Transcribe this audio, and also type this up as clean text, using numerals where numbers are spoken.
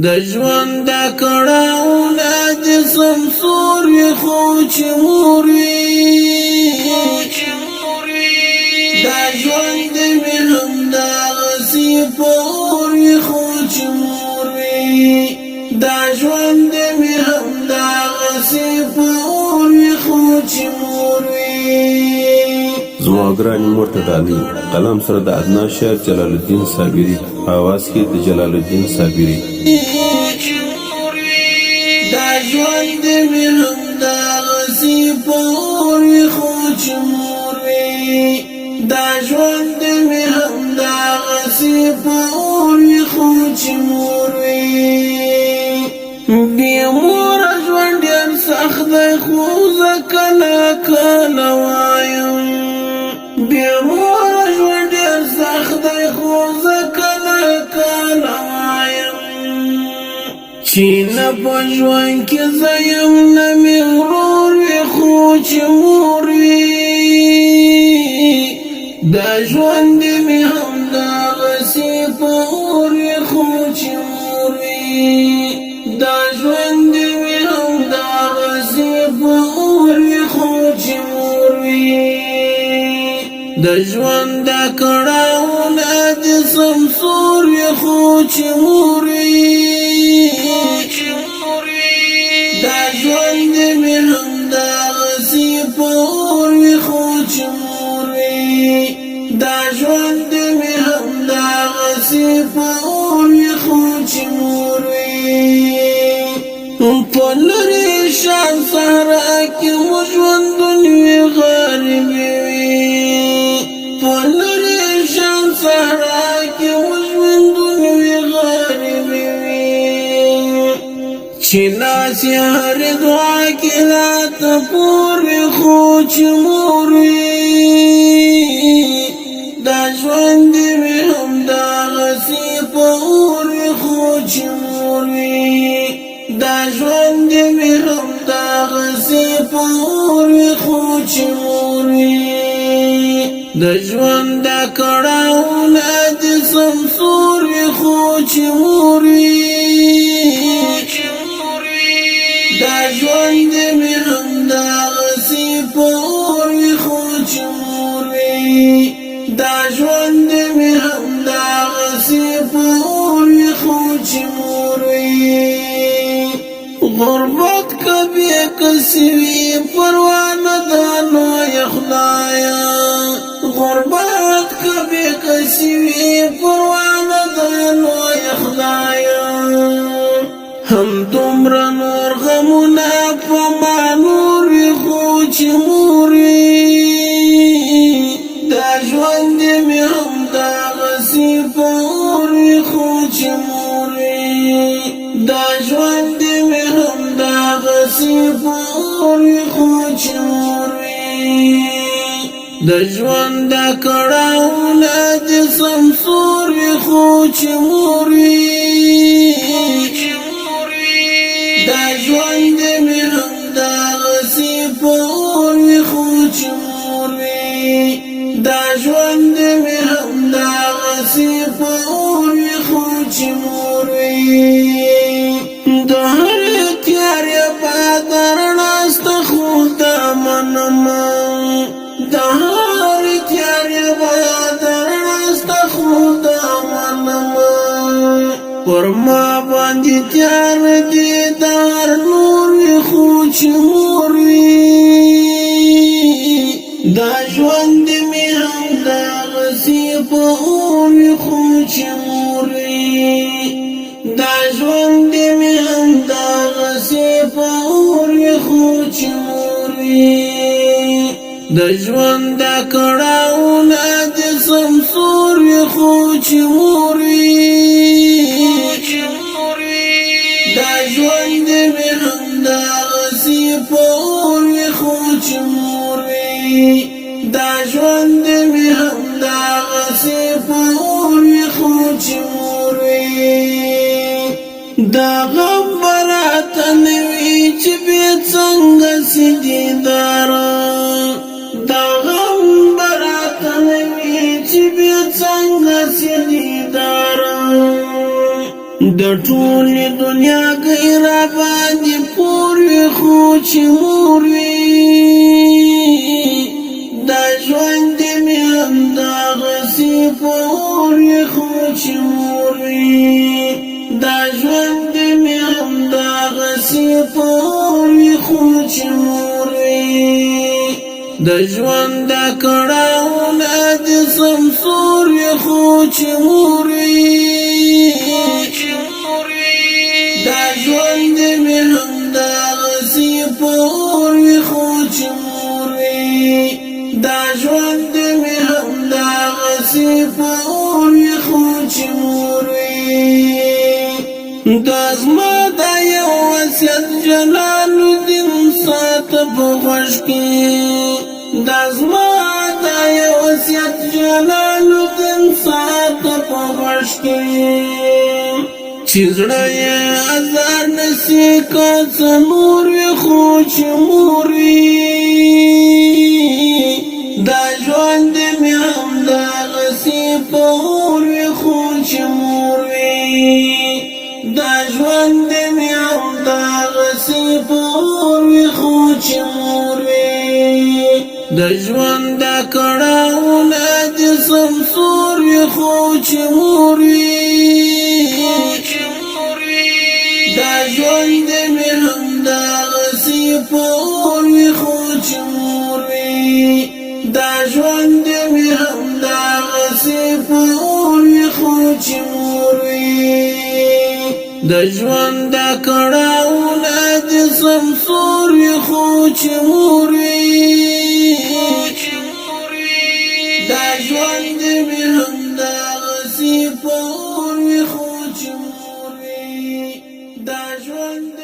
د ژوند د کړهونه جسم سور وي خو چې مور وي دا ژوند مې همدغسې پور وي خو چې مور وي دا ژوند مې همدغسې پور وي خو چې مور وي زما ګرانې مور ته ډالۍ قلم سره د ادنا شعر جلال الدین صابري آواز کې د جلال الدین صابري دا ژوند مې همدغسې پور وي خو چې مور وي دا ژوند مې همدغسې پور وي خو چې مور وي بې موره ژوند ډېر سخت دی خو زه کله کله وایم بې موره ژوند ډېر سخت دی خو زه کله کله وایم چې نه په ژوند کې زه یم نه مې ورور وي خو چې مور وي دا ژوند مې همدغسې پور وي خو چې مور وي دا ژوند مې همدغسې پور وي خو چې مور وي د ژوند د کړهونه جسم سور وي خو چې مور وي دا ژوند مې همدغسې پور وي خو چې مور وي دا ژوند مې همدغسې پور وي خو چې مور وي په لرې شان صحرا کې مو ژوندون وي غریبې وي په لرې شان صحرا کې مو ژوندون وي غریبې وي چې ناس یې هرې دعا کې راته پور وي خو چې مور وي دا ژوند مې همدغسې پور وي خو چې مور وي دا ژوند مې همدغسې پور وي خو چې مور وي د ژوند د کړهونه جسم سور وي خو چې مور وي دا ژوند مې همدغسې پور وي خو چې مور وي دا ژوند مې همدغسې پور وي خو چې مور وي غربت کبھی کسی وی پروا نه ده لویه خدایه غربت کبھی کسی وی پروا نه ده لویه خدایه هم دومره نور غمونه په ما نور وي خو چې مور وي دا ژوند مې همدغسې پور وي خو چې مور وي دا ژوند مې همدغسې پور وي خو چې مور وي د ژوند د کړهونه جسم سور وي خو چې مور وي دا ژوند مې همدغسې پور وي خو چې مور وي دا ژوند مې همدغسې پور وي خو چې مور وي د هرې تیارې بعد رڼا سته خو دا منمه د هرې تیارې بعد رڼا سته خو دا منمه پر ما باندې تیار دي د هر نور وي خو چې مور وي دا ژوند مې همدغسې پور وي خو چې مور وي دا ژوند مې همدغسې پور وي خو چې مور وي د ژوند د کړهونه جسم سور وي خو چې مور وي دا ژوند مې همدغسې پور وي خو چې مور وي دا ژوند مې همدغسې پور وي خو چې مور وي دا غم براته نه وي چې بې څنګه سي دیداره دا غم براته نه وي چې بې څنګه سي دیداره د ټولې دنیا ګیرا باندې پور وي خو چې مور وي دا ژوند مې همدغسې پور وي خو چې مور وي دا ژوند مې همدغسې پور وي خو چې مور وي د ژوند دا کړاوونه د سمسور وي خو چې مور وي دا ژوند مې همدغسې پور وي خو چې مور وي دا ژوند مې همدغسې پور وي خو چې مور وي دا زما دا یو وصیت جلال الدین ساته په غوږ کې دا زما دا یو وصیت جلال الدین ساته په غوږ کې چې زړه یې ازار نسي که څه نور وي خو چې مور وي دا ژوند مې همدغسې پور وي خو چې مور وي دا ژوند مې همدغسې پور وي خو چې مور وي د ژوند دا کړاوونه د سمسور وي خو چې مور وي دا ژوند مې همدغسې پور وي خو چې مور وي دا ژوند مې همدغسې پور وي خو چې مور وي د ژوند دا کړاوونه د سمسور وي خو چې مور وي دا ژوند مې همدغسې پور وي خو چې مور وي دا ژوند